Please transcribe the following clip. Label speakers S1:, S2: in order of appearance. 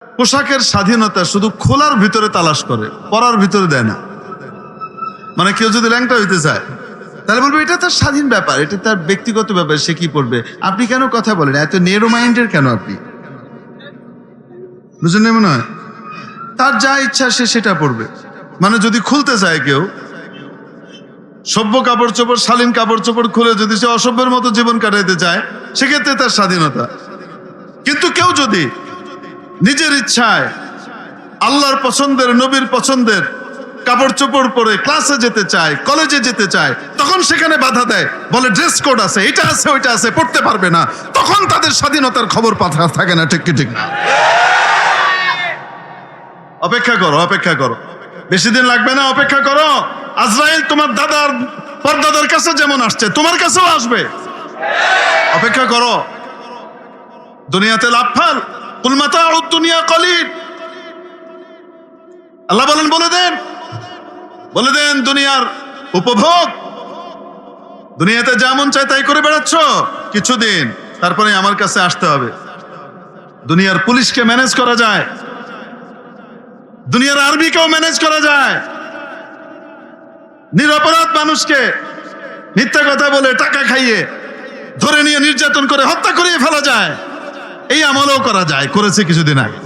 S1: পোশাকের স্বাধীনতা শুধু খোলার ভিতরে তালাশ করে, পরার ভিতরে দেয় না। মানে কেউ যদি ল্যাংটা হইতে চায় তাহলে বলবে এটা তার স্বাধীন ব্যাপার, এটা তার ব্যক্তিগত ব্যাপার, সে কি পড়বে। আপনি কেন কথা বলেন? এত নেরো মাইন্ডের কেন আপনি? বুঝলেন না? মনে হয় তার যা ইচ্ছা সে সেটা পড়বে। মানে যদি খুলতে চায় কেউ সভ্য কাপড় চোপড়, শালীন কাপড় চোপড় খুলে যদি সে অসভ্যের মতো জীবন কাটাইতে চায়, সেক্ষেত্রে তার স্বাধীনতা। কিন্তু কেউ যদি নিজের ইচ্ছায় আল্লাহর পছন্দের, নবীর পছন্দের কাপড় চোপড় পরে ক্লাসে যেতে চায়, কলেজে যেতে চায়, তখন সেখানে বাধা দেয়, বলে ড্রেস কোড আছে, এটা আছে, ওইটা আছে, পড়তে পারবে না। তখন তাদের স্বাধীনতার খবর পাঠা থাকে না। ঠিক কি ঠিক না? অপেক্ষা করো, অপেক্ষা করো, বেশি দিন লাগবে না, অপেক্ষা করো। আজরাইল তোমার দাদার পরদাদার কাছে যেমন আসছে তোমার কাছেও আসবে। অপেক্ষা করো। দুনিয়াতে লাফাল কুল মাতাউদ দুনিয়া কলিল। আল্লাহ বলেন, বলে দেন দুনিয়ার উপভোগ, দুনিয়াতে যেমন চাই তাই করে বেড়াচ্ছ কিছুদিন, তারপরে আমার কাছে আসতে হবে। দুনিয়ার পুলিশকে ম্যানেজ করা যায়, দুনিয়ার আর্মিকেও ম্যানেজ করা যায়, নিরপরাধ মানুষকে মিথ্যা কথা বলে টাকা খাইয়ে ধরে নিয়ে নির্যাতন করে হত্যা করিয়ে ফেলা যায়। এই আমলও করা যায়, করেছে কিছুদিন আগে।